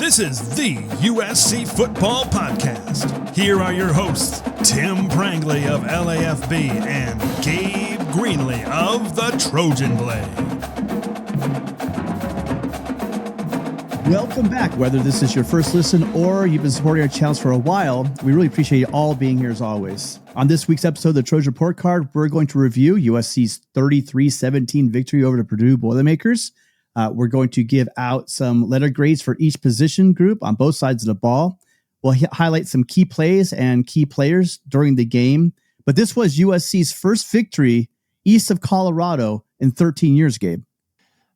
This is the USC Football Podcast. Here are your hosts, Tim Prangley of LAFB and Gabe Greenlee of the Trojan Blade. Welcome back. Whether this is your first listen or you've been supporting our channels for a while, we really appreciate you all being here as always. On this week's episode of the Trojan Report Card, we're going to review USC's 33-17 victory over the Purdue Boilermakers. We're going to give out some letter grades for each position group on both sides of the ball. We'll highlight some key plays and key players during the game. But this was USC's first victory east of Colorado in 13 years, Gabe.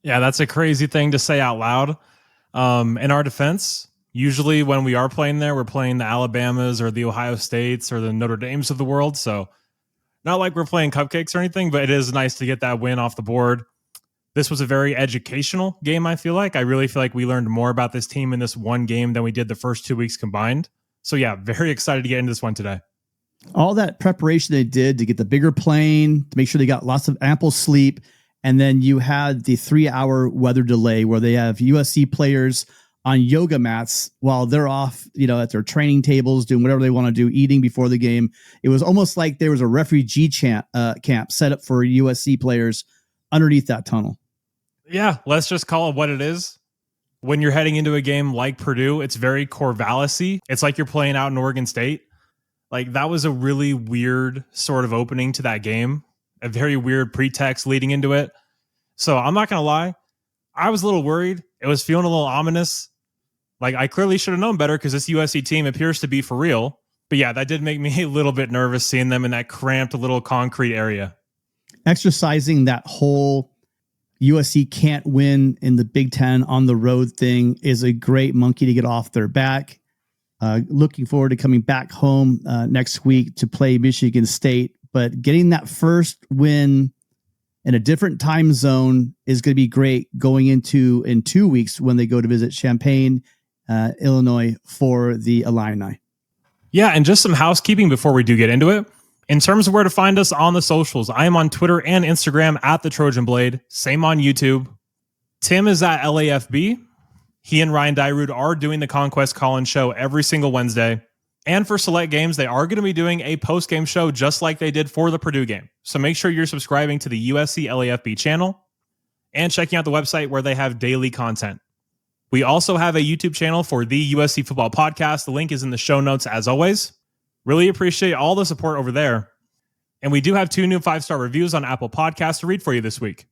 Yeah, that's a crazy thing to say out loud. In our defense, usually when we are playing there, we're playing the Alabamas or the Ohio States or the Notre Dames of the world. So not like we're playing cupcakes or anything, but it is nice to get that win off the board. This was a very educational game, I feel like. I really feel like we learned more about this team in this one game than we did the first 2 weeks combined. So yeah, very excited to get into this one today. All that preparation they did to get the bigger plane, to make sure they got lots of ample sleep. And then you had the 3-hour weather delay where they have USC players on yoga mats while they're off, at their training tables, doing whatever they want to do, eating before the game. It was almost like there was a refugee camp set up for USC players underneath that tunnel. Yeah, let's just call it what it is. When you're heading into a game like Purdue, it's very Corvallis-y. It's like you're playing out in Oregon State. Like, that was a really weird sort of opening to that game. A very weird pretext leading into it. So I'm not going to lie. I was a little worried. It was feeling a little ominous. Like, I clearly should have known better because this USC team appears to be for real. But yeah, that did make me a little bit nervous seeing them in that cramped little concrete area. Exercising that whole USC can't win in the Big Ten on the road thing is a great monkey to get off their back. Looking forward to coming back home next week to play Michigan State. But getting that first win in a different time zone is going to be great going into in 2 weeks when they go to visit Champaign, Illinois for the Illini. Yeah, and just some housekeeping before we do get into it. In terms of where to find us on the socials, I am on Twitter and Instagram at the Trojan Blade. Same on YouTube. Tim is at LAFB. He and Ryan Dyrud are doing the Conquest Call-In show every single Wednesday. And for select games, they are going to be doing a post-game show just like they did for the Purdue game. So make sure you're subscribing to the USC LAFB channel and checking out the website where they have daily content. We also have a YouTube channel for the USC Football Podcast. The link is in the show notes as always. Really appreciate all the support over there. And we do have 2 new 5-star reviews on Apple Podcasts to read for you this week.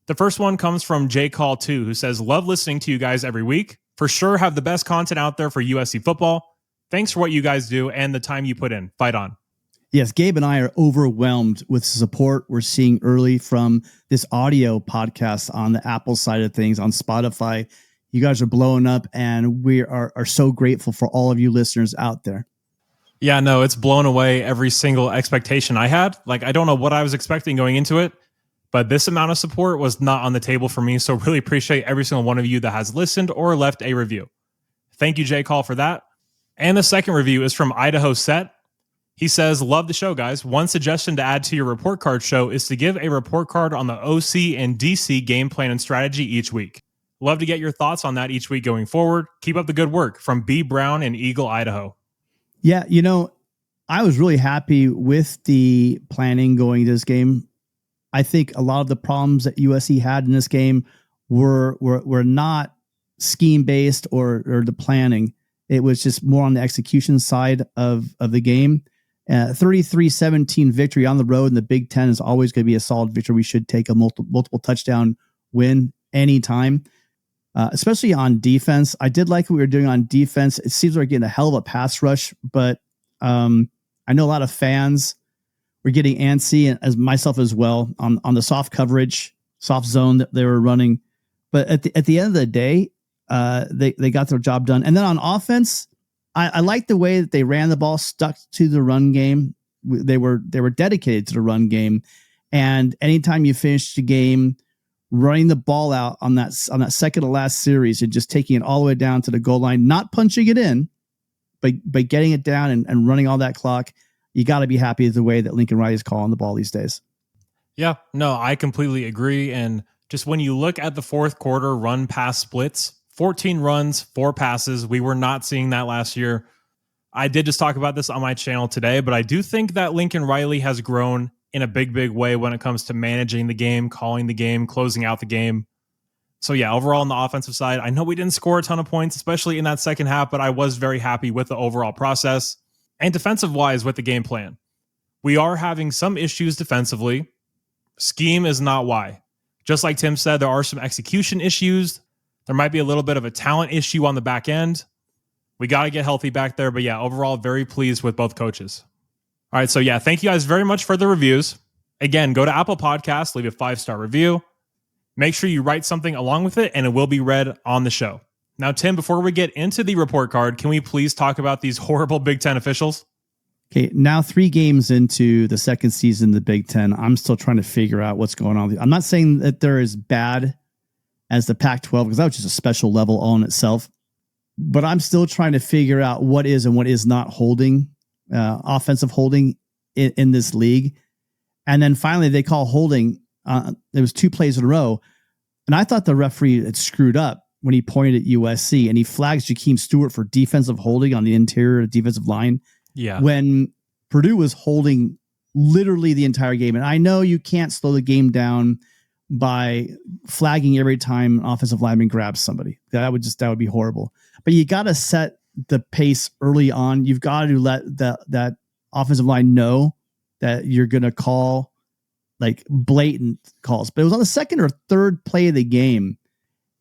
The first one comes from JCall2, who says, "Love listening to you guys every week. For sure have the best content out there for USC football. Thanks for what you guys do and the time you put in. Fight on." Yes, Gabe and I are overwhelmed with support we're seeing early from this audio podcast on the Apple side of things, on Spotify. You guys are blowing up, and we are so grateful for all of you listeners out there. Yeah, no, it's blown away every single expectation I had. Like, I don't know what I was expecting going into it, but this amount of support was not on the table for me. So really appreciate every single one of you that has listened or left a review. Thank you, J. Call, for that. And the second review is from Idaho Set. He says, "Love the show, guys. One suggestion to add to your report card show is to give a report card on the OC and DC game plan and strategy each week. Love to get your thoughts on that each week going forward. Keep up the good work." From B. Brown in Eagle, Idaho. Yeah, I was really happy with the planning going to this game. I think a lot of the problems that USC had in this game were not scheme-based or the planning. It was just more on the execution side of the game. 33-17 victory on the road in the Big Ten is always going to be a solid victory. We should take a multiple touchdown win anytime, especially on defense. I did like what we were doing on defense. It seems like we're getting a hell of a pass rush, but I know a lot of fans were getting antsy, and as myself as well, on the soft coverage, soft zone that they were running. But at the end of the day, they got their job done. And then on offense, I like the way that they ran the ball, stuck to the run game. They were dedicated to the run game. And anytime you finish the game running the ball out on that second to last series and just taking it all the way down to the goal line, not punching it in, but getting it down and running all that clock, you got to be happy with the way that Lincoln Riley is calling the ball these days. Yeah, no, I completely agree. And just when you look at the fourth quarter run pass splits 14 runs, 4 passes. We were not seeing that last year. I did just talk about this on my channel today, but I do think that Lincoln Riley has grown in a big, big way when it comes to managing the game, calling the game, closing out the game. So yeah, overall on the offensive side, I know we didn't score a ton of points, especially in that second half, but I was very happy with the overall process. And defensive-wise with the game plan. We are having some issues defensively. Scheme is not why. Just like Tim said, there are some execution issues. There might be a little bit of a talent issue on the back end. We got to get healthy back there. But yeah, overall, very pleased with both coaches. All right, so yeah, thank you guys very much for the reviews. Again, go to Apple Podcasts, leave a 5-star review. Make sure you write something along with it, and it will be read on the show. Now, Tim, before we get into the report card, can we please talk about these horrible Big Ten officials? Okay, now 3 games into the second season of the Big Ten, I'm still trying to figure out what's going on. I'm not saying that they're as bad as the Pac-12, because that was just a special level all in itself. But I'm still trying to figure out what is and what is not holding, offensive holding in this league. And then finally they call holding. There was 2 plays in a row. And I thought the referee had screwed up when he pointed at USC and he flags Jakeem Stewart for defensive holding on the interior defensive line. Yeah. When Purdue was holding literally the entire game. And I know you can't slow the game down by flagging every time an offensive lineman grabs somebody. That would be horrible. But you got to set the pace early on. You've got to let that offensive line know that you're going to call like blatant calls. But it was on the second or third play of the game,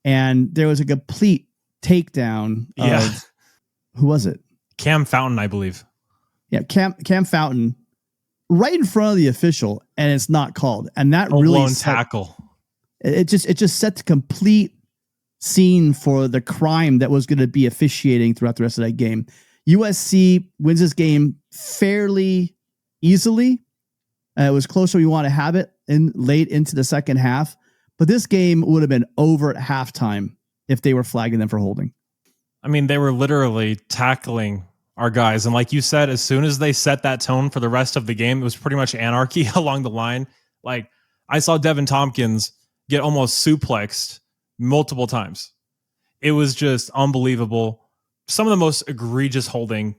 and there was a complete takedown of who was it? Cam Fountain, I believe. Yeah, Cam Fountain, right in front of the official, and it's not called. And that really tackle. It just set the complete scene for the crime that was going to be officiating throughout the rest of that game. USC wins this game fairly easily. It was closer we want to have it in late into the second half, but this game would have been over at halftime if they were flagging them for holding. I mean, they were literally tackling our guys. And like you said, as soon as they set that tone for the rest of the game, it was pretty much anarchy along the line. Like I saw Devin Tompkins get almost suplexed multiple times. It was just unbelievable. Some of the most egregious holding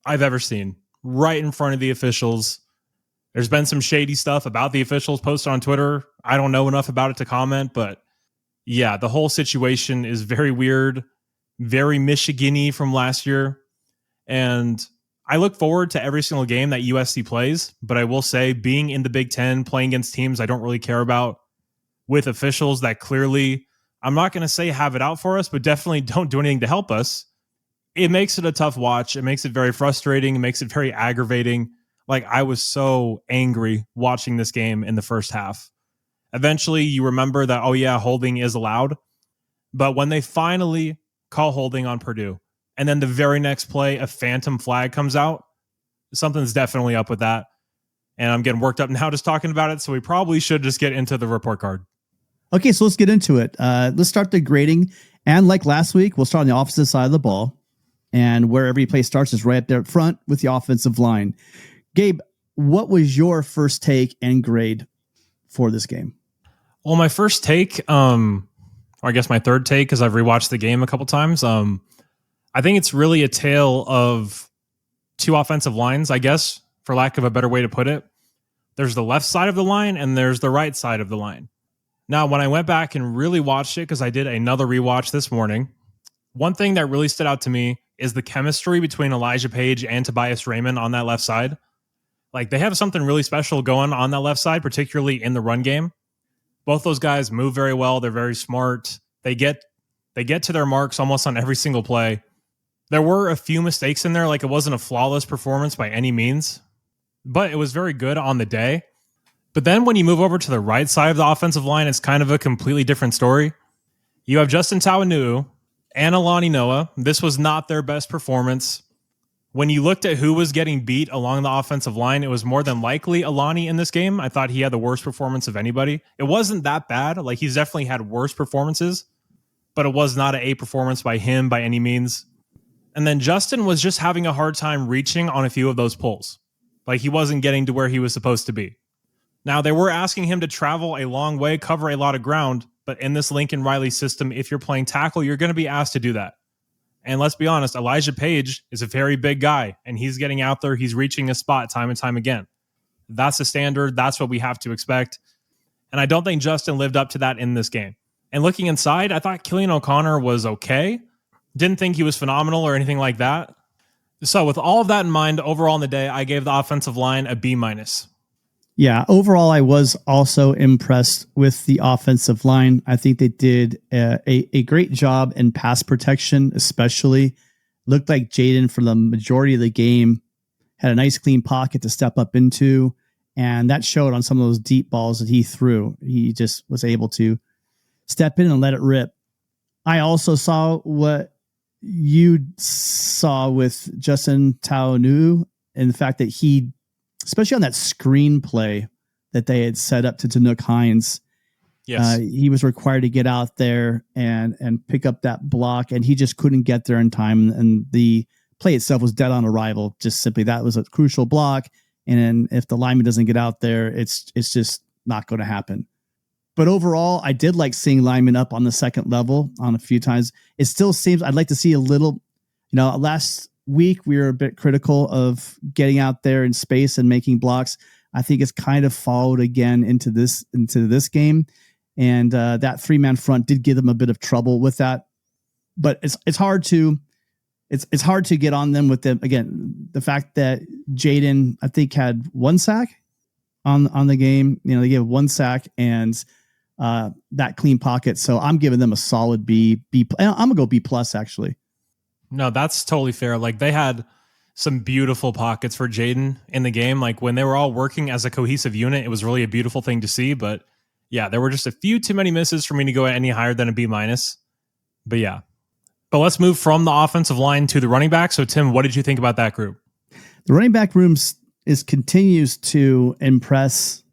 I've ever seen right in front of the officials. There's been some shady stuff about the officials posted on Twitter. I don't know enough about it to comment, but yeah, the whole situation is very weird, very Michigan-y from last year. And I look forward to every single game that USC plays, but I will say being in the Big Ten, playing against teams I don't really care about, with officials that clearly, I'm not going to say have it out for us, but definitely don't do anything to help us. It makes it a tough watch. It makes it very frustrating. It makes it very aggravating. Like I was so angry watching this game in the first half. Eventually you remember that, oh yeah, holding is allowed. But when they finally call holding on Purdue, and then the very next play, a phantom flag comes out, something's definitely up with that. And I'm getting worked up now just talking about it. So we probably should just get into the report card. Okay, so let's get into it. Let's start the grading. And like last week, we'll start on the opposite side of the ball. And where every play starts is right up there up front with the offensive line. Gabe, what was your first take and grade for this game? Well, my first take, or I guess my third take, because I've rewatched the game a couple times. I think it's really a tale of 2 offensive lines, I guess, for lack of a better way to put it. There's the left side of the line and there's the right side of the line. Now, when I went back and really watched it, because I did another rewatch this morning, one thing that really stood out to me is the chemistry between Elijah Page and Tobias Raymond on that left side. Like they have something really special going on that left side, particularly in the run game. Both those guys move very well. They're very smart. They get to their marks almost on every single play. There were a few mistakes in there. Like it wasn't a flawless performance by any means, but it was very good on the day. But then when you move over to the right side of the offensive line, it's kind of a completely different story. You have Justin Tawanuu and Alani Noah. This was not their best performance. When you looked at who was getting beat along the offensive line, it was more than likely Alani in this game. I thought he had the worst performance of anybody. It wasn't that bad. Like he's definitely had worse performances, but it was not an A performance by him by any means. And then Justin was just having a hard time reaching on a few of those pulls. Like he wasn't getting to where he was supposed to be. Now, they were asking him to travel a long way, cover a lot of ground, But in this Lincoln Riley system, if you're playing tackle, you're going to be asked to do that. And let's be honest, Elijah Page is a very big guy, and he's getting out there. He's reaching a spot time and time again. That's the standard. That's what we have to expect. And I don't think Justin lived up to that in this game. And looking inside, I thought Killian O'Connor was okay. Didn't think he was phenomenal or anything like that. So with all of that in mind, overall in the day, I gave the offensive line a B-. Yeah, overall, I was also impressed with the offensive line. I think they did a great job in pass protection, especially. Looked like Jayden, for the majority of the game, had a nice clean pocket to step up into, and that showed on some of those deep balls that he threw. He just was able to step in and let it rip. I also saw what you saw with Justin Taonu, and the fact that he, especially on that screen play that they had set up to Tanook Hines. Yes. He was required to get out there and pick up that block, and he just couldn't get there in time. And the play itself was dead on arrival. Just simply, that was a crucial block. And if the lineman doesn't get out there, it's just not going to happen. But overall, I did like seeing linemen up on the second level on a few times. It still seems I'd like to see a little, last week we were a bit critical of getting out there in space and making blocks. I think it's kind of followed again into this game, and that 3-man front did give them a bit of trouble with that. But it's hard to get on them with them again. The fact that Jayden, I think, had 1 sack on the game. They gave 1 sack and that clean pocket. So I'm giving them a solid B. I'm gonna go B+ actually. No, that's totally fair. Like, they had some beautiful pockets for Jayden in the game. Like, when they were all working as a cohesive unit, it was really a beautiful thing to see. But yeah, there were just a few too many misses for me to go any higher than a B-. But yeah. But let's move from the offensive line to the running back. So Tim, what did you think about that group? The running back room continues to impress.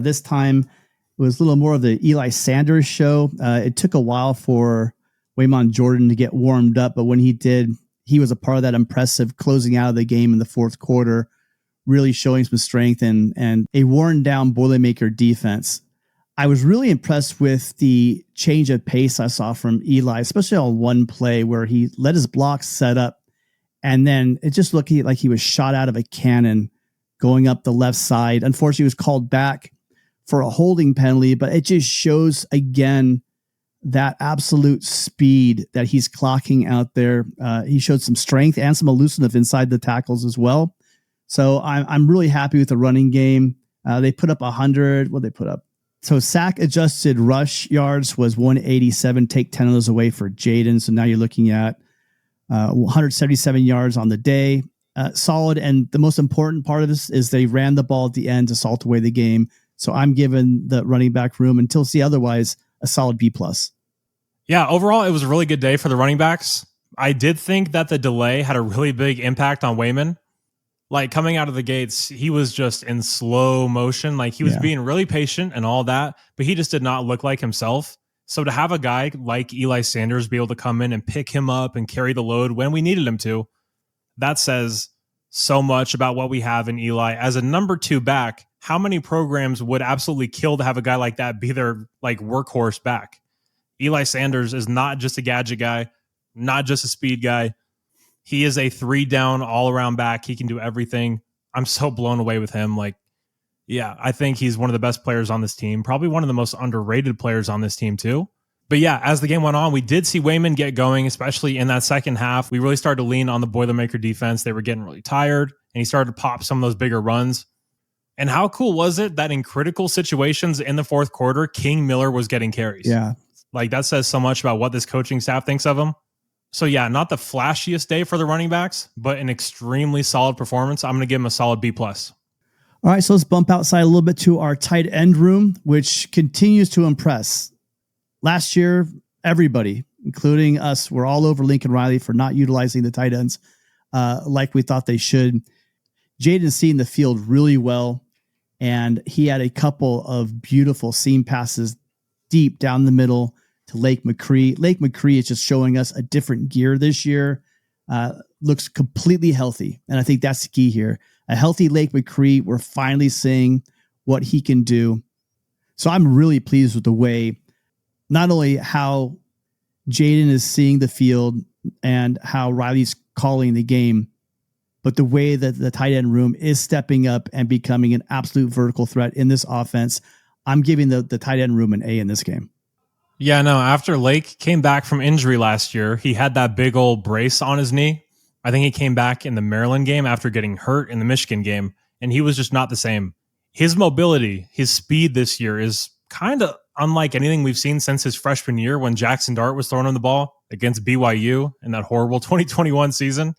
This time it was a little more of the Eli Sanders show. It took a while for Waymon Jordan to get warmed up, but when he did, he was a part of that impressive closing out of the game in the fourth quarter, really showing some strength and a worn down Boilermaker defense. I was really impressed with the change of pace I saw from Eli, especially on one play where he let his blocks set up, and then it just looked like he was shot out of a cannon going up the left side. Unfortunately, he was called back for a holding penalty, but it just shows again that absolute speed that he's clocking out there. He showed some strength and some elusiveness inside the tackles as well. So I'm really happy with the running game. They put up 100. What they put up? So sack adjusted rush yards was 187. Take 10 of those away for Jayden. So now you're looking at 177 yards on the day. Solid. And the most important part of this is they ran the ball at the end to salt away the game. So I'm giving the running back room, until see otherwise, a solid B+. Yeah, overall, it was a really good day for the running backs. I did think that the delay had a really big impact on Wayman. Like, coming out of the gates, he was just in slow motion. Like, he was being really patient and all that, but he just did not look like himself. So to have a guy like Eli Sanders be able to come in and pick him up and carry the load when we needed him to, that says so much about what we have in Eli. As a number 2 back, how many programs would absolutely kill to have a guy like that be their workhorse back? Eli Sanders is not just a gadget guy, not just a speed guy. He is a 3-down all-around back. He can do everything. I'm so blown away with him. I think he's one of the best players on this team, probably one of the most underrated players on this team too. But yeah, as the game went on, we did see Wayman get going, especially in that second half. We really started to lean on the Boilermaker defense. They were getting really tired, and he started to pop some of those bigger runs. And how cool was it that in critical situations in the fourth quarter, King Miller was getting carries? Yeah. That says so much about what this coaching staff thinks of him. So yeah, not the flashiest day for the running backs, but an extremely solid performance. I'm going to give him a solid B+. All right, so let's bump outside a little bit to our tight end room, which continues to impress. Last year, everybody, including us, were all over Lincoln Riley for not utilizing the tight ends like we thought they should. Jayden's seen the field really well, and he had a couple of beautiful seam passes deep down the middle to Lake McCree. Lake McCree is just showing us a different gear this year. Looks completely healthy, and I think that's the key here. A healthy Lake McCree, we're finally seeing what he can do. So I'm really pleased with the way not only how Jayden is seeing the field and how Riley's calling the game, but the way that the tight end room is stepping up and becoming an absolute vertical threat in this offense. I'm giving the tight end room an A in this game. Yeah, no, after Lake came back from injury last year, he had that big old brace on his knee. I think he came back in the Maryland game after getting hurt in the Michigan game, and he was just not the same. His mobility, his speed this year is kind of unlike anything we've seen since his freshman year when Jackson Dart was throwing him the ball against BYU in that horrible 2021 season.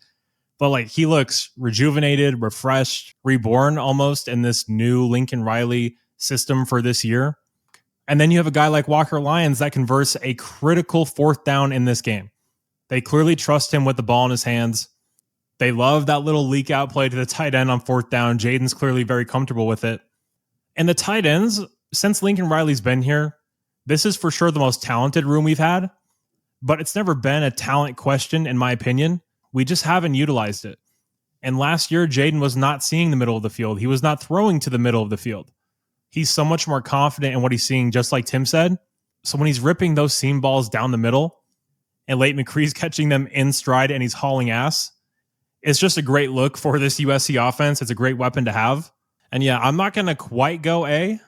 But like, he looks rejuvenated, refreshed, reborn almost in this new Lincoln Riley system for this year. And then you have a guy like Walker Lyons that converts a critical fourth down in this game. They clearly trust him with the ball in his hands. They love that little leak out play to the tight end on fourth down. Jayden's clearly very comfortable with it. And the tight ends, since Lincoln Riley's been here, this is for sure the most talented room we've had, but it's never been a talent question, in my opinion. We just haven't utilized it. And last year, Jayden was not seeing the middle of the field. He was not throwing to the middle of the field. He's so much more confident in what he's seeing, just like Tim said. So when he's ripping those seam balls down the middle and Leighton McCree's catching them in stride and he's hauling ass, it's just a great look for this USC offense. It's a great weapon to have. And yeah, I'm not going to quite go A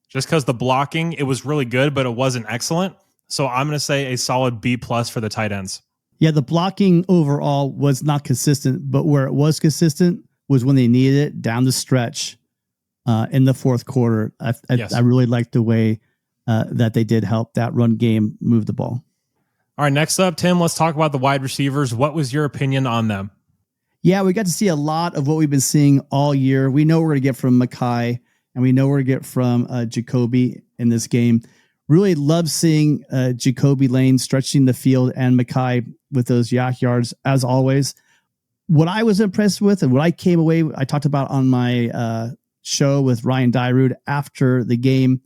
just because the blocking, it was really good, but it wasn't excellent. So I'm going to say a solid B+ for the tight ends. Yeah, the blocking overall was not consistent, but where it was consistent was when they needed it down the stretch in the fourth quarter. I really liked the way that they did help that run game move the ball. All right, next up, Tim, let's talk about the wide receivers. What was your opinion on them? Yeah, we got to see a lot of what we've been seeing all year. We know we're going to get from Mekhi, and we know we're going to get from Jacoby in this game. Really love seeing Jacoby Lane stretching the field and Mekhi with those yak yards, as always. What I was impressed with and what I came away, I talked about on my show with Ryan Dyrud after the game,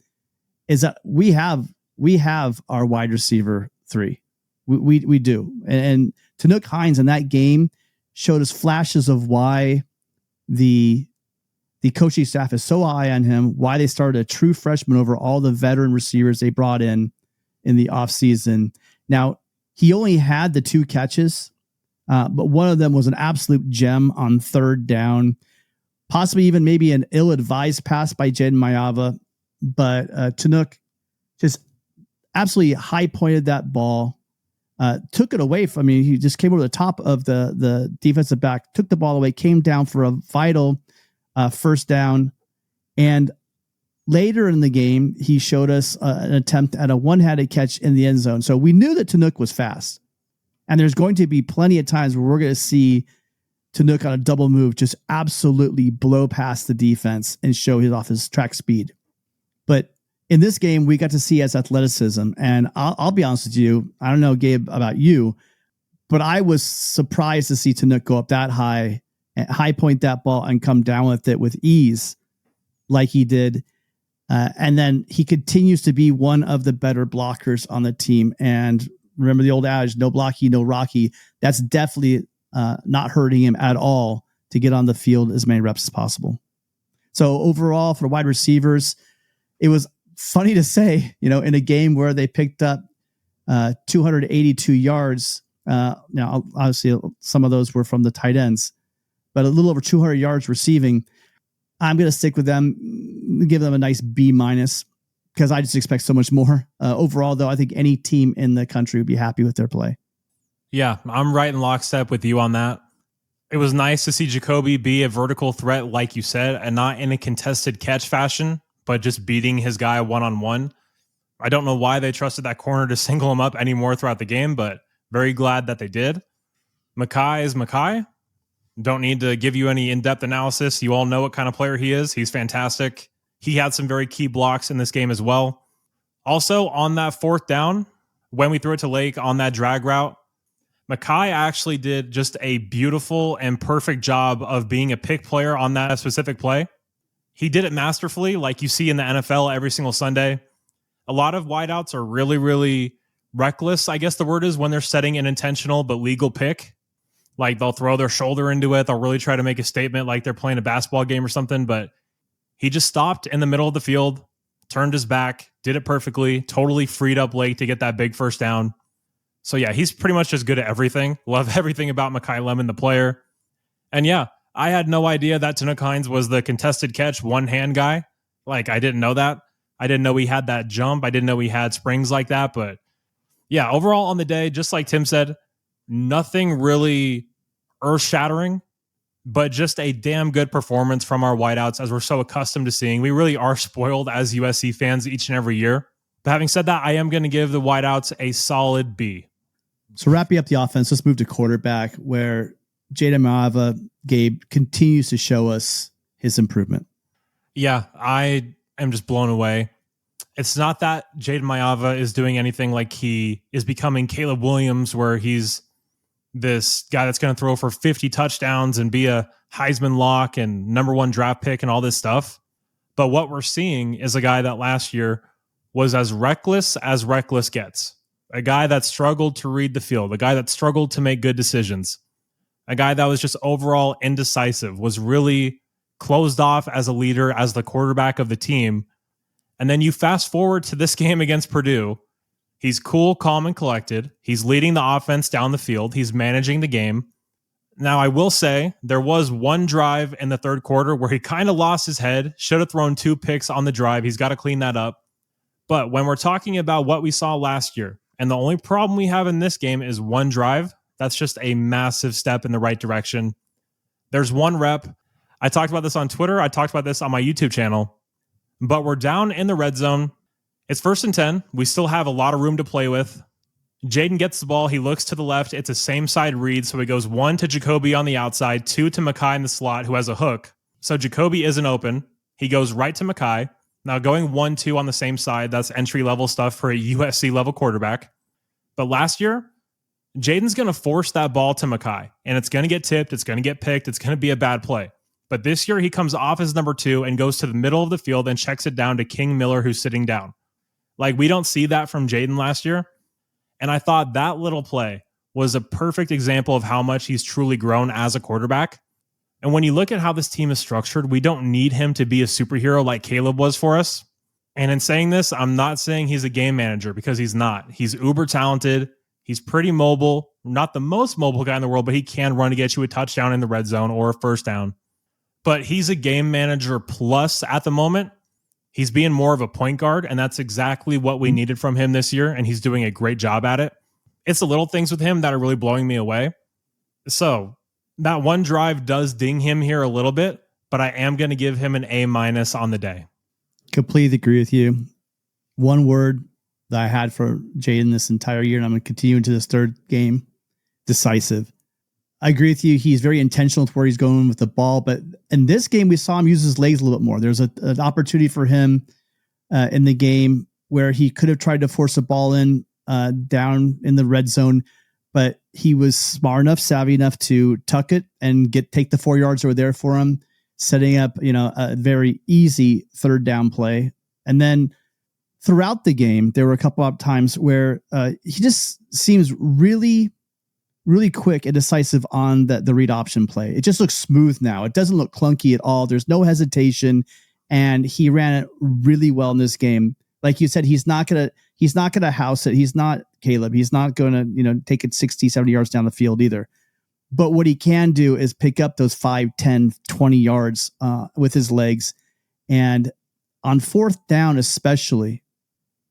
is that we have our wide receiver 3. We do. And Tanook Hines in that game showed us flashes of why the coaching staff is so high on him, why they started a true freshman over all the veteran receivers they brought in the offseason. Now, he only had the 2 catches, but one of them was an absolute gem on third down, possibly even maybe an ill-advised pass by Jayden Maiava. But Tanook just absolutely high-pointed that ball, took it away from me. He just came over the top of the defensive back, took the ball away, came down for a vital first down. And later in the game, he showed us an attempt at a one-handed catch in the end zone. So we knew that Tanook was fast. And there's going to be plenty of times where we're going to see Tanook on a double move just absolutely blow past the defense and show he's off his track speed. But in this game, we got to see his athleticism. And I'll be honest with you, I don't know, Gabe, about you, but I was surprised to see Tanook go up that high point that ball and come down with it with ease like he did. And then he continues to be one of the better blockers on the team. And remember the old adage, no blocky, no rocky. That's definitely not hurting him at all to get on the field as many reps as possible. So overall, for wide receivers, it was funny to say, in a game where they picked up 282 yards. Now, obviously, some of those were from the tight ends, but a little over 200 yards receiving. I'm going to stick with them, give them a nice B- because I just expect so much more. Overall, though, I think any team in the country would be happy with their play. Yeah, I'm right in lockstep with you on that. It was nice to see Jacoby be a vertical threat, like you said, and not in a contested catch fashion, but just beating his guy one-on-one. I don't know why they trusted that corner to single him up anymore throughout the game, but very glad that they did. Mekhi is Mekhi. Don't need to give you any in-depth analysis. You all know what kind of player he is. He's fantastic. He had some very key blocks in this game as well. Also, on that fourth down, when we threw it to Lake on that drag route, Mekhi actually did just a beautiful and perfect job of being a pick player on that specific play. He did it masterfully, like you see in the NFL every single Sunday. A lot of wideouts are really, really reckless, I guess the word is, when they're setting an intentional but legal pick. Like they'll throw their shoulder into it. They'll really try to make a statement like they're playing a basketball game or something. But he just stopped in the middle of the field, turned his back, did it perfectly, totally freed up Lake to get that big first down. So yeah, he's pretty much just good at everything. Love everything about Mekhi Lemon, the player. And yeah, I had no idea that Tanook Hines was the contested catch one-hand guy. Like, I didn't know that. I didn't know he had that jump. I didn't know he had springs like that. But yeah, overall on the day, just like Tim said, nothing really earth-shattering, but just a damn good performance from our wideouts, as we're so accustomed to seeing. We really are spoiled as USC fans each and every year. But having said that, I am going to give the wideouts a solid B. So wrapping up the offense, let's move to quarterback, where Jayden Maiava, Gabe, continues to show us his improvement. Yeah, I am just blown away. It's not that Jayden Maiava is doing anything like he is becoming Caleb Williams, where he's this guy that's going to throw for 50 touchdowns and be a Heisman lock and number 1 draft pick and all this stuff. But what we're seeing is a guy that last year was as reckless gets. A guy that struggled to read the field, a guy that struggled to make good decisions, a guy that was just overall indecisive, was really closed off as a leader, as the quarterback of the team. And then you fast forward to this game against Purdue. He's cool, calm, and collected. He's leading the offense down the field. He's managing the game. Now, I will say there was one drive in the third quarter where he kind of lost his head, should have thrown 2 picks on the drive. He's got to clean that up. But when we're talking about what we saw last year, and the only problem we have in this game is one drive, that's just a massive step in the right direction. There's one rep. I talked about this on Twitter. I talked about this on my YouTube channel. But we're down in the red zone. It's 1st and 10. We still have a lot of room to play with. Jayden gets the ball. He looks to the left. It's a same side read. So he goes 1 to Jacoby on the outside, 2 to Mekhi in the slot, who has a hook. So Jacoby isn't open. He goes right to Mekhi. Now going 1-2 on the same side, that's entry-level stuff for a USC-level quarterback. But last year, Jayden's going to force that ball to Mekhi, and it's going to get tipped. It's going to get picked. It's going to be a bad play. But this year, he comes off as number 2 and goes to the middle of the field and checks it down to King Miller, who's sitting down. Like, we don't see that from Jayden last year. And I thought that little play was a perfect example of how much he's truly grown as a quarterback. And when you look at how this team is structured, we don't need him to be a superhero like Caleb was for us. And in saying this, I'm not saying he's a game manager, because he's not. He's uber talented. He's pretty mobile. Not the most mobile guy in the world, but he can run to get you a touchdown in the red zone or a first down. But he's a game manager plus at the moment. He's being more of a point guard, and that's exactly what we needed from him this year, and he's doing a great job at it. It's the little things with him that are really blowing me away. So that one drive does ding him here a little bit, but I am going to give him an A- on the day. Completely agree with you. One word that I had for Jayden this entire year, and I'm going to continue into this third game, decisive. I agree with you. He's very intentional with where he's going with the ball, but in this game, we saw him use his legs a little bit more. There's an opportunity for him in the game where he could have tried to force a ball in down in the red zone, but he was smart enough, savvy enough to tuck it and take the 4 yards that were there for him, setting up, a very easy third down play. And then throughout the game, there were a couple of times where he just seems really quick and decisive on the read option play. It just looks smooth now. It doesn't look clunky at all. There's no hesitation, and he ran it really well in this game. Like you said, he's not gonna house it. He's not Caleb. He's not going to, take it 60, 70 yards down the field either. But what he can do is pick up those 5, 10, 20 yards with his legs. And on 4th down, especially,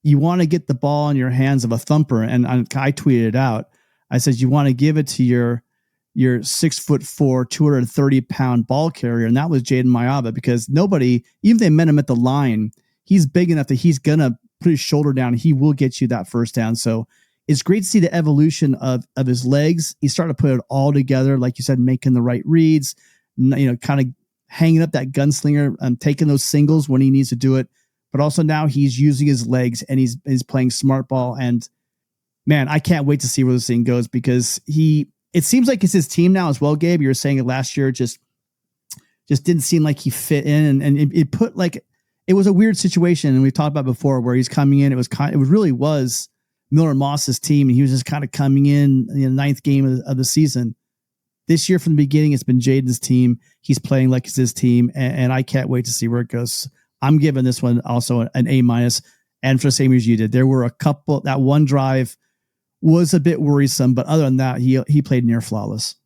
you want to get the ball in your hands of a thumper. And I tweeted it out. I said, you want to give it to your 6'4", 230-pound ball carrier. And that was Jayden Maiava, because nobody, even if they met him at the line, he's big enough that he's going to put his shoulder down. He will get you that first down. So it's great to see the evolution of his legs. He's starting to put it all together. Like you said, making the right reads, kind of hanging up that gunslinger and taking those singles when he needs to do it. But also now he's using his legs and he's playing smart ball. And man, I can't wait to see where this thing goes, because it seems like it's his team now as well, Gabe. You were saying it last year, just didn't seem like he fit in. And it put it was a weird situation. And we talked about before where he's coming in. It really was Miller Moss's team. And he was just kind of coming in the 9th game of the season. This year from the beginning, it's been Jayden's team. He's playing like it's his team. And I can't wait to see where it goes. I'm giving this one also an A minus, and for the same as you did. There were a couple, that one drive was a bit worrisome, but other than that, he played near flawless.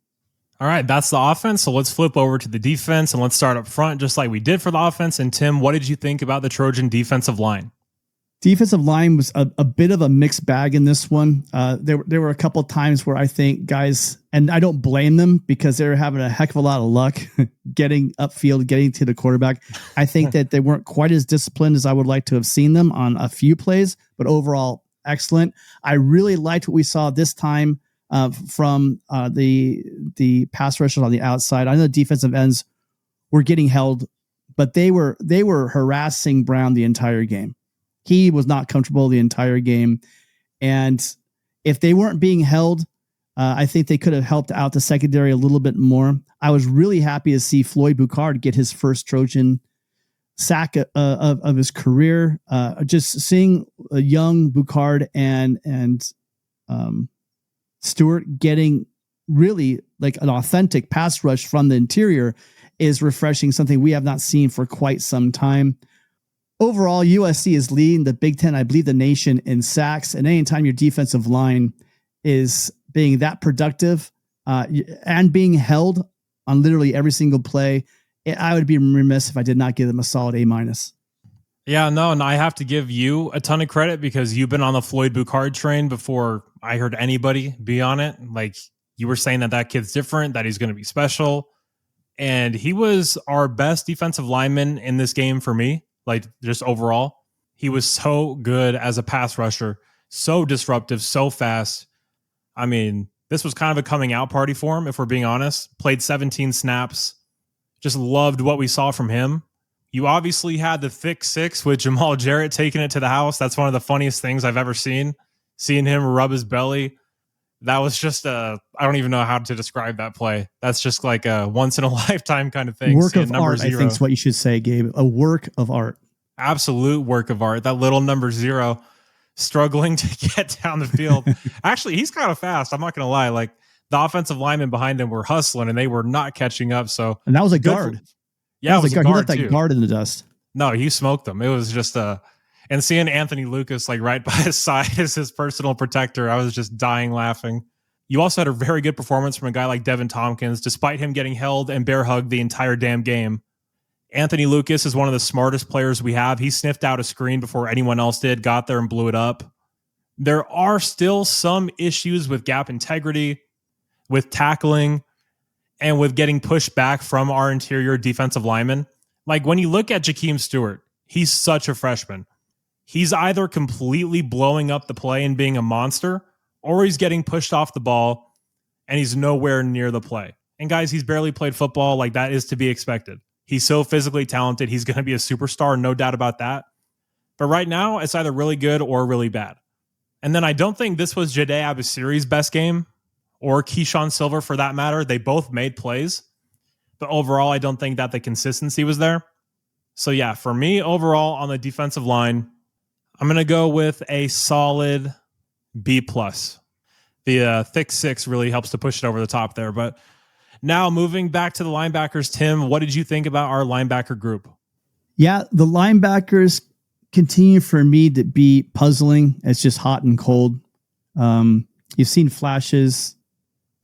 All right, that's the offense. So let's flip over to the defense and let's start up front, just like we did for the offense. And Tim, what did you think about the Trojan defensive line? Defensive line was a bit of a mixed bag in this one. There were a couple of times where I think guys, and I don't blame them because they're having a heck of a lot of luck getting upfield, getting to the quarterback. I think that they weren't quite as disciplined as I would like to have seen them on a few plays, but overall excellent. I really liked what we saw this time from the pass rushers on the outside. I know the defensive ends were getting held, but they were harassing Brown the entire game. He was not comfortable the entire game. And if they weren't being held, I think they could have helped out the secondary a little bit more. I was really happy to see Floyd Boucard get his first Trojan sack of his career. Just seeing a young Boucard and Stewart getting really like an authentic pass rush from the interior is refreshing, something we have not seen for quite some time. Overall, USC is leading the Big Ten, I believe the nation, in sacks. And anytime your defensive line is being that productive and being held on literally every single play, I would be remiss if I did not give them a solid A minus. Yeah, no, and I have to give you a ton of credit because you've been on the Floyd Boucard train before I heard anybody be on it. Like, you were saying that kid's different, that he's going to be special. And he was our best defensive lineman in this game for me. Like, just overall, he was so good as a pass rusher, so disruptive, so fast. I mean, this was kind of a coming out party for him, if we're being honest. Played 17 snaps. Just loved what we saw from him. You obviously had the thick six with Jamal Jarrett taking it to the house. That's one of the funniest things I've ever seen. Seeing him rub his belly. That was just I don't even know how to describe that play. That's just like a once in a lifetime kind of thing. Work of art, 0. I think is what you should say, Gabe. A work of art. Absolute work of art. That little number 0 struggling to get down the field. Actually, he's kind of fast. I'm not going to lie. Like, the offensive linemen behind him were hustling and they were not catching up. So, and that was a guard. Yeah, it was a guard. He left that guard in the dust. No, he smoked them. It was just and seeing Anthony Lucas like right by his side as his personal protector, I was just dying laughing. You also had a very good performance from a guy like Devin Tompkins, despite him getting held and bear hugged the entire damn game. Anthony Lucas is one of the smartest players we have. He sniffed out a screen before anyone else did, got there and blew it up. There are still some issues with gap integrity, with tackling, and with getting pushed back from our interior defensive linemen. Like, when you look at Jakeem Stewart, he's such a freshman. He's either completely blowing up the play and being a monster, or he's getting pushed off the ball and he's nowhere near the play. And guys, he's barely played football. Like, that is to be expected. He's so physically talented. He's going to be a superstar, no doubt about that. But right now, it's either really good or really bad. And then I don't think this was Jade Abasiri's best game, or Keyshawn Silver for that matter. They both made plays. But overall, I don't think that the consistency was there. So yeah, for me, overall on the defensive line, I'm going to go with a solid B+. The thick six really helps to push it over the top there. But now moving back to the linebackers, Tim, what did you think about our linebacker group? Yeah, the linebackers continue for me to be puzzling. It's just hot and cold. You've seen flashes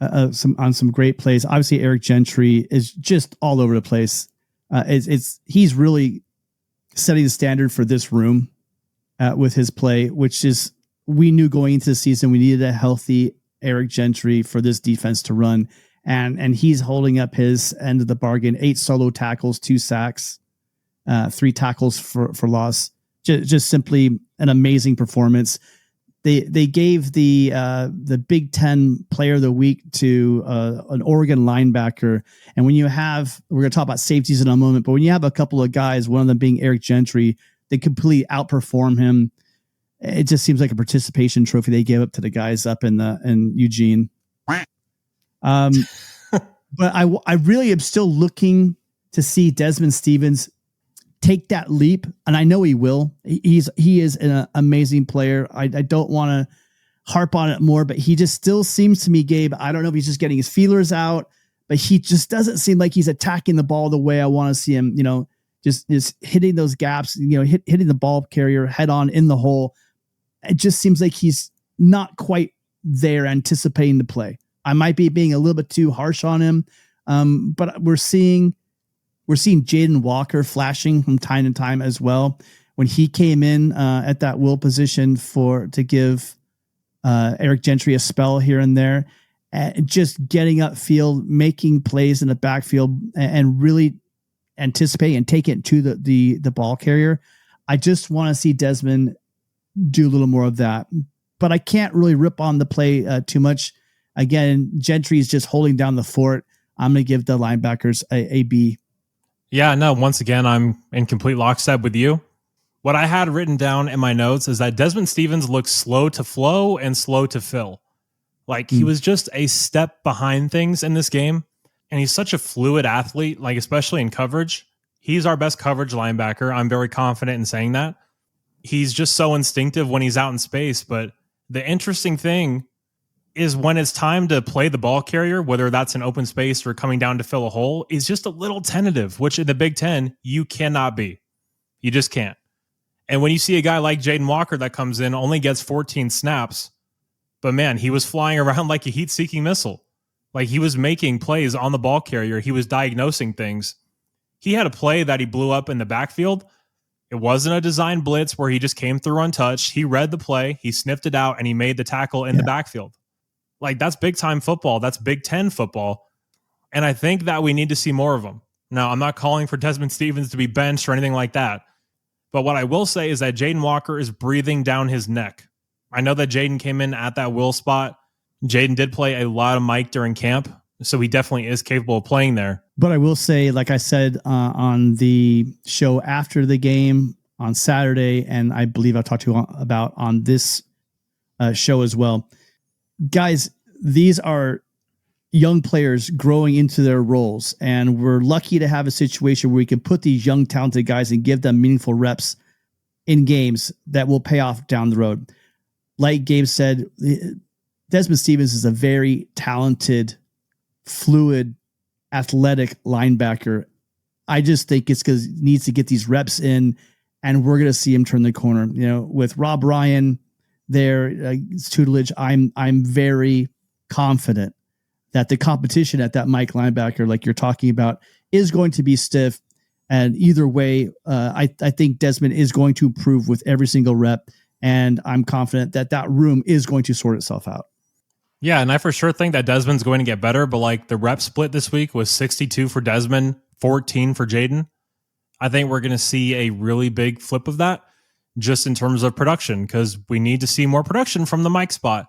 on some great plays. Obviously, Eric Gentry is just all over the place. He's really setting the standard for this room with his play, which is, we knew going into the season we needed a healthy Eric Gentry for this defense to run. And he's holding up his end of the bargain. 8 solo tackles, 2 sacks, 3 tackles for loss. Just simply an amazing performance. They gave the Big Ten Player of the Week to an Oregon linebacker. And when you have, we're going to talk about safeties in a moment, but when you have a couple of guys, one of them being Eric Gentry, they completely outperform him. It just seems like a participation trophy they gave up to the guys up in Eugene. But I really am still looking to see Desmond Stevens take that leap, and I know he will. He is an amazing player. I don't want to harp on it more, but he just still seems to me, Gabe, I don't know if he's just getting his feelers out, but he just doesn't seem like he's attacking the ball the way I want to see him. You know, just hitting those gaps, hitting the ball carrier head on in the hole. It just seems like he's not quite there anticipating the play. I might be being a little bit too harsh on him. But we're seeing Jayden Walker flashing from time to time as well. When he came in at that will position to give Eric Gentry a spell here and there, just getting upfield, making plays in the backfield, and really anticipating and take it to the ball carrier. I just want to see Desmond do a little more of that, but I can't really rip on the play too much. Again, Gentry is just holding down the fort. I'm going to give the linebackers a B. Yeah, no, once again, I'm in complete lockstep with you. What I had written down in my notes is that Desmond Stevens looks slow to flow and slow to fill. Like he was just a step behind things in this game. And he's such a fluid athlete, like especially in coverage. He's our best coverage linebacker. I'm very confident in saying that. He's just so instinctive when he's out in space. But the interesting thing is when it's time to play the ball carrier, whether that's an open space or coming down to fill a hole, is just a little tentative, which in the Big Ten, you cannot be. You just can't. And when you see a guy like Jayden Walker that comes in, only gets 14 snaps, but man, he was flying around like a heat-seeking missile. Like he was making plays on the ball carrier. He was diagnosing things. He had a play that he blew up in the backfield. It wasn't a design blitz where he just came through untouched. He read the play, he sniffed it out, and he made the tackle in the backfield. Like that's big-time football. That's Big Ten football. And I think that we need to see more of them. Now, I'm not calling for Desmond Stevens to be benched or anything like that. But what I will say is that Jayden Walker is breathing down his neck. I know that Jayden came in at that will spot. Jayden did play a lot of Mike during camp, so he definitely is capable of playing there. But I will say, like I said on the show after the game on Saturday, and I believe I talked to you about on this show as well, guys, these are young players growing into their roles, and we're lucky to have a situation where we can put these young, talented guys and give them meaningful reps in games that will pay off down the road. Like Gabe said, Desmond Stevens is a very talented, fluid, athletic linebacker. I just think it's because he needs to get these reps in, and we're going to see him turn the corner. With Rob Ryan there, tutelage, I'm very confident that the competition at that Mike linebacker, like you're talking about, is going to be stiff. And either way, I think Desmond is going to improve with every single rep. And I'm confident that room is going to sort itself out. Yeah, and I for sure think that Desmond's going to get better, but like the rep split this week was 62 for Desmond, 14 for Jayden. I think we're going to see a really big flip of that just in terms of production, because we need to see more production from the Mike spot.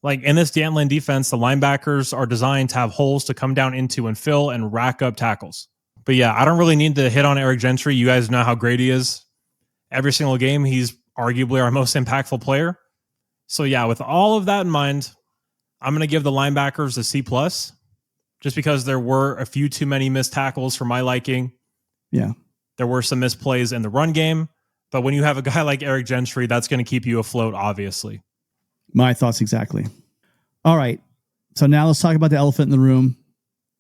Like in this D'Antlin defense, the linebackers are designed to have holes to come down into and fill and rack up tackles. But yeah, I don't really need to hit on Eric Gentry. You guys know how great he is. Every single game, he's arguably our most impactful player. So yeah, with all of that in mind, I'm going to give the linebackers a C+, just because there were a few too many missed tackles for my liking. Yeah. There were some missed plays in the run game. But when you have a guy like Eric Gentry, that's going to keep you afloat, obviously. My thoughts exactly. All right. So now let's talk about the elephant in the room.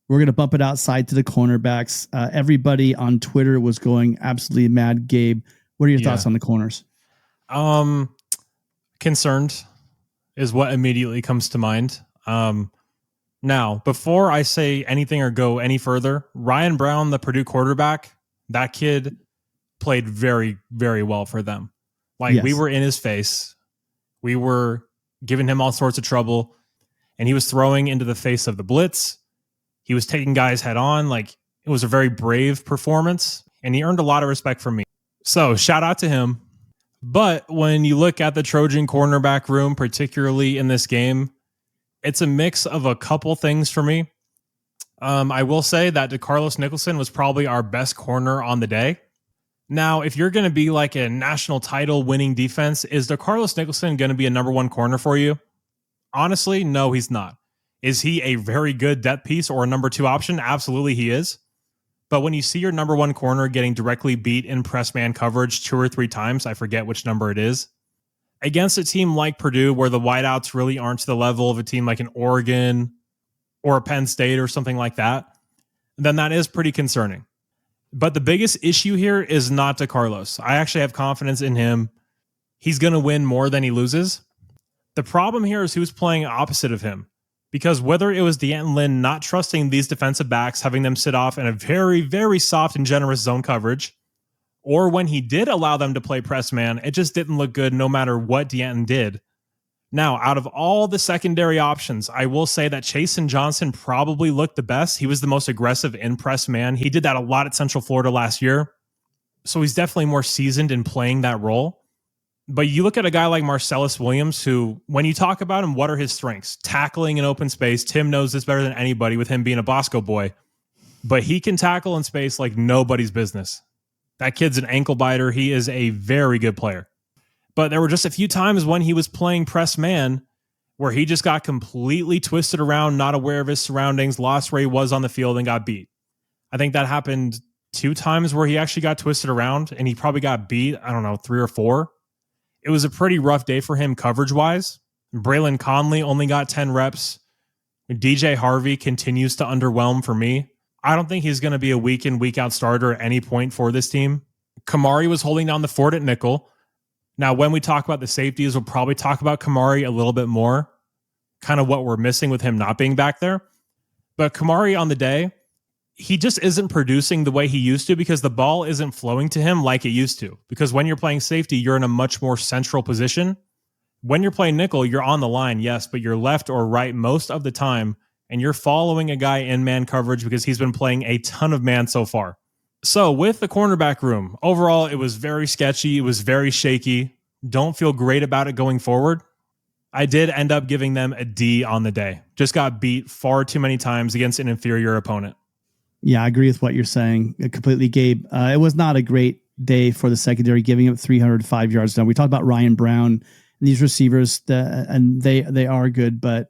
We're going to bump it outside to the cornerbacks. Everybody on Twitter was going absolutely mad. Gabe, what are your thoughts on the corners? Concerned is what immediately comes to mind. Now, before I say anything or go any further, Ryan Brown, the Purdue quarterback, that kid played very, very well for them. Like we were in his face. We were giving him all sorts of trouble, and he was throwing into the face of the blitz. He was taking guys head on. Like it was a very brave performance, and he earned a lot of respect from me. So shout out to him. But when you look at the Trojan cornerback room, particularly in this game, it's a mix of a couple things for me. I will say that DeCarlos Nicholson was probably our best corner on the day. Now, if you're going to be like a national title winning defense, is DeCarlos Nicholson going to be a number one corner for you? Honestly, no, he's not. Is he a very good depth piece or a number two option? Absolutely, he is. But when you see your number one corner getting directly beat in press man coverage 2 or 3 times, I forget which number it is, against a team like Purdue, where the wideouts really aren't to the level of a team like an Oregon or a Penn State or something like that, then that is pretty concerning. But the biggest issue here is not to Carlos. I actually have confidence in him. He's going to win more than he loses. The problem here is who's playing opposite of him. Because whether it was D'Anton Lynn not trusting these defensive backs, having them sit off in a very, very soft and generous zone coverage, or when he did allow them to play press man, it just didn't look good no matter what D'Anton did. Now, out of all the secondary options, I will say that Chasen Johnson probably looked the best. He was the most aggressive in press man. He did that a lot at Central Florida last year. So he's definitely more seasoned in playing that role. But you look at a guy like Marcellus Williams, who, when you talk about him, what are his strengths? Tackling in open space. Tim knows this better than anybody with him being a Bosco boy. But he can tackle in space like nobody's business. That kid's an ankle biter. He is a very good player. But there were just a few times when he was playing press man where he just got completely twisted around, not aware of his surroundings, lost where he was on the field, and got beat. I think that happened 2 times where he actually got twisted around, and he probably got beat, 3 or 4. It was a pretty rough day for him coverage-wise. Braylon Conley only got 10 reps. DJ Harvey continues to underwhelm for me. I don't think he's going to be a week in, week out starter at any point for this team. Kamari was holding down the fort at nickel. Now, when we talk about the safeties, we'll probably talk about Kamari a little bit more, kind of what we're missing with him not being back there. But Kamari on the day, he just isn't producing the way he used to because the ball isn't flowing to him like it used to. Because when you're playing safety, you're in a much more central position. When you're playing nickel, you're on the line, yes, but you're left or right most of the time, and you're following a guy in man coverage because he's been playing a ton of man so far. So with the cornerback room, overall, it was very sketchy. It was very shaky. Don't feel great about it going forward. I did end up giving them a D on the day. Just got beat far too many times against an inferior opponent. Yeah, I agree with what you're saying completely, Gabe. It was not a great day for the secondary, giving up 305 yards. Now, we talked about Ryan Brown and these receivers, and they are good, but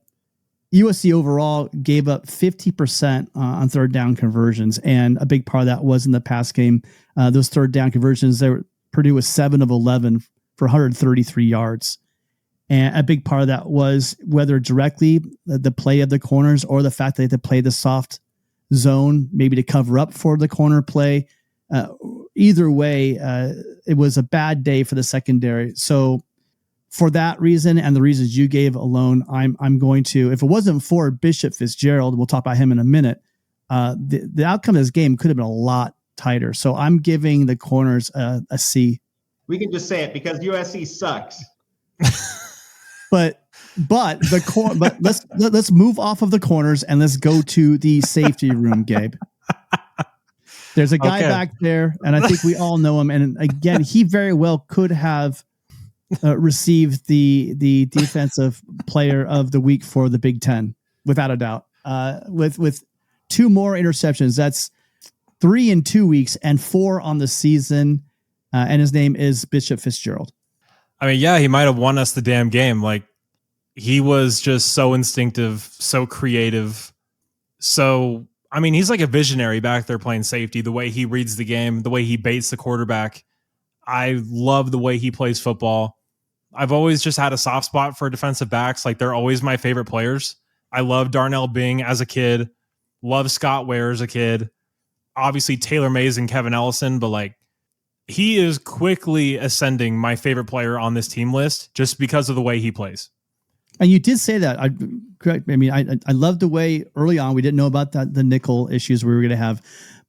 USC overall gave up 50% on third down conversions, and a big part of that was in the pass game. Those third down conversions, Purdue was 7 of 11 for 133 yards. And a big part of that was whether directly the play of the corners or the fact that they had to play the soft zone, maybe to cover up for the corner play. Either way, it was a bad day for the secondary. So for that reason and the reasons you gave alone, I'm going to, if it wasn't for Bishop Fitzgerald, we'll talk about him in a minute, the outcome of this game could have been a lot tighter. So I'm giving the corners a C. We can just say it because USC sucks. But let's move off of the corners and let's go to the safety room, Gabe. There's a guy back there, and I think we all know him. And again, he very well could have received the defensive player of the week for the Big Ten, without a doubt. With 2 more interceptions, that's 3 in 2 weeks and 4 on the season. And his name is Bishop Fitzgerald. I mean, yeah, he might have won us the damn game. Like, he was just so instinctive, so creative. So, I mean, he's like a visionary back there playing safety, the way he reads the game, the way he baits the quarterback. I love the way he plays football. I've always just had a soft spot for defensive backs. Like, they're always my favorite players. I love Darnell Bing as a kid. Love Scott Ware as a kid. Obviously, Taylor Mays and Kevin Ellison, but like, he is quickly ascending my favorite player on this team list just because of the way he plays. And you did say that. I love the way early on we didn't know about the nickel issues we were going to have,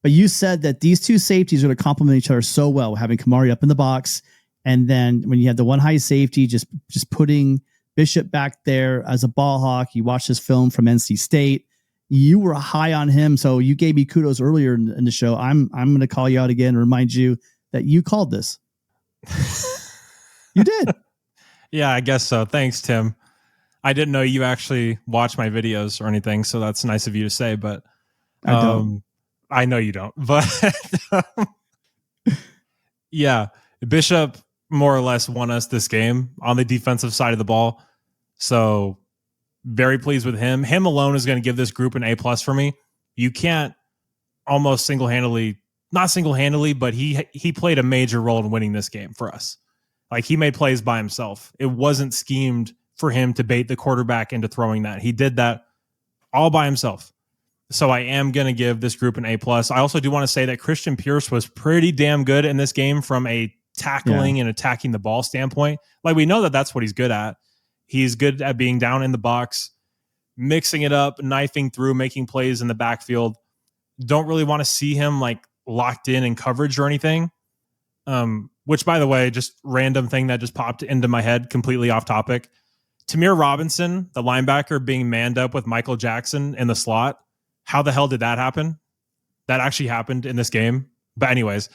but you said that these 2 safeties are going to complement each other so well, having Kamari up in the box, and then when you have the one high safety, just putting Bishop back there as a ball hawk. You watched this film from NC State. You were high on him, so you gave me kudos earlier in the show. I'm going to call you out again and remind you that you called this. You did. Yeah, I guess so. Thanks, Tim. I didn't know you actually watch my videos or anything, so that's nice of you to say, but I know you don't. But yeah, Bishop more or less won us this game on the defensive side of the ball. So very pleased with him. Him alone is going to give this group an A+ for me. You can't almost not single-handedly, but he played a major role in winning this game for us. Like, he made plays by himself. It wasn't schemed for him to bait the quarterback into throwing that. He did that all by himself. So I am going to give this group an A+. I also do want to say that Christian Pierce was pretty damn good in this game from a tackling and attacking the ball standpoint. Like, we know that that's what he's good at. He's good at being down in the box, mixing it up, knifing through, making plays in the backfield. Don't really want to see him like locked in coverage or anything. Which, by the way, just random thing that just popped into my head, completely off topic. Tamir Robinson, the linebacker, being manned up with Michael Jackson in the slot. How the hell did that happen? That actually happened in this game. But anyways,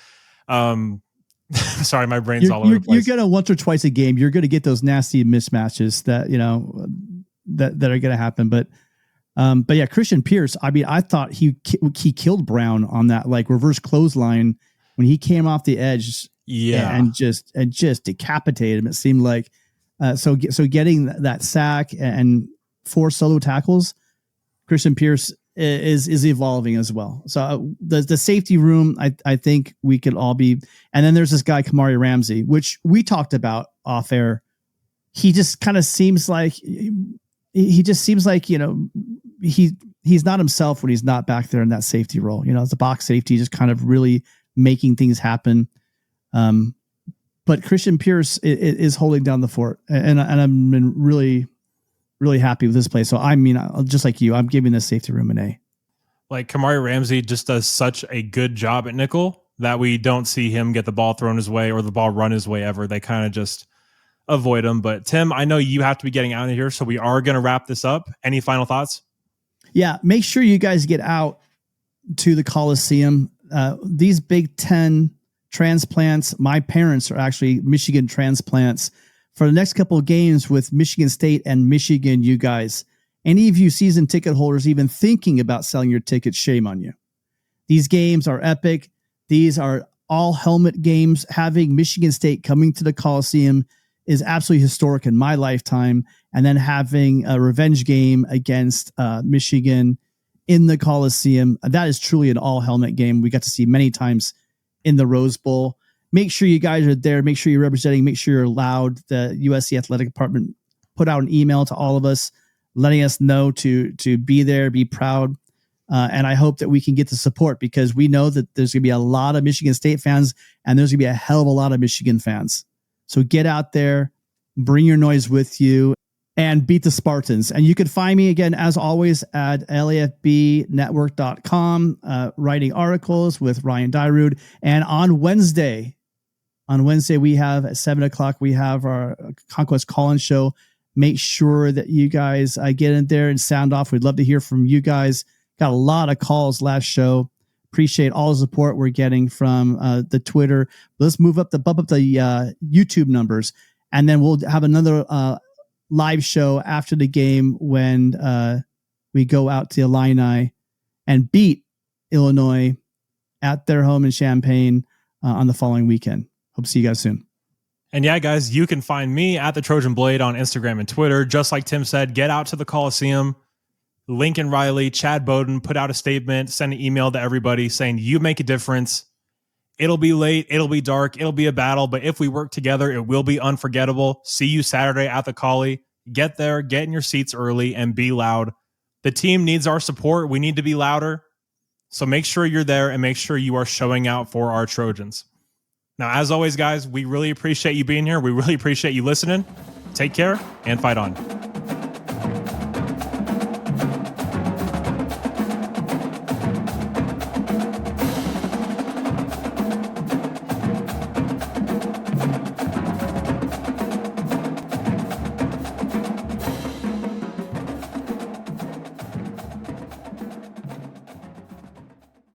sorry, my brain's all over the place. You're gonna once or twice a game, you're gonna get those nasty mismatches that that are gonna happen. But yeah, Christian Pierce. I mean, I thought he killed Brown on that like reverse clothesline when he came off the edge. Yeah, and just decapitated him. It seemed like so getting that sack and 4 solo tackles, Christian Pierce is evolving as well. So the safety room, I think we could all be. And then there's this guy Kamari Ramsey, which we talked about off air. He just kind of seems like he's not himself when he's not back there in that safety role. As a box safety, just kind of really making things happen. But Christian Pierce is holding down the fort, and I've been really, really happy with this play. So I mean, just like you, I'm giving this safety room an A. Like, Kamari Ramsey just does such a good job at nickel that we don't see him get the ball thrown his way or the ball run his way ever. They kind of just avoid him. But Tim, I know you have to be getting out of here, so we are going to wrap this up. Any final thoughts? Yeah, make sure you guys get out to the Coliseum. These Big Ten transplants, my parents are actually Michigan transplants. For the next couple of games with Michigan State and Michigan, you guys, any of you season ticket holders even thinking about selling your tickets, shame on you. These games are epic. These are all helmet games. Having Michigan State coming to the Coliseum is absolutely historic in my lifetime. And then having a revenge game against Michigan in the Coliseum, that is truly an all helmet game we got to see many times in the Rose Bowl. Make sure you guys are there. Make sure you're representing. Make sure you're loud. The USC Athletic Department put out an email to all of us, letting us know to be there, be proud. And I hope that we can get the support, because we know that there's going to be a lot of Michigan State fans and there's going to be a hell of a lot of Michigan fans. So get out there, bring your noise with you, and beat the Spartans. And you can find me again, as always, at lafbnetwork.com, writing articles with Ryan Dyrud. And on Wednesday, we have at 7:00, we have our Conquest Call-In show. Make sure that you guys get in there and sound off. We'd love to hear from you guys. Got a lot of calls last show. Appreciate all the support we're getting from the Twitter. Let's bump up the YouTube numbers. And then we'll have another live show after the game when we go out to Illini and beat Illinois at their home in Champaign on the following weekend. Hope to see you guys soon. And yeah, guys, you can find me at the Trojan Blade on Instagram and Twitter. Just like Tim said, get out to the Coliseum. Lincoln Riley, Chad Bowden put out a statement, send an email to everybody saying you make a difference. It'll be late. It'll be dark. It'll be a battle. But if we work together, it will be unforgettable. See you Saturday at the Collie. Get there, get in your seats early, and be loud. The team needs our support. We need to be louder. So make sure you're there and make sure you are showing out for our Trojans. Now, as always, guys, we really appreciate you being here. We really appreciate you listening. Take care and fight on.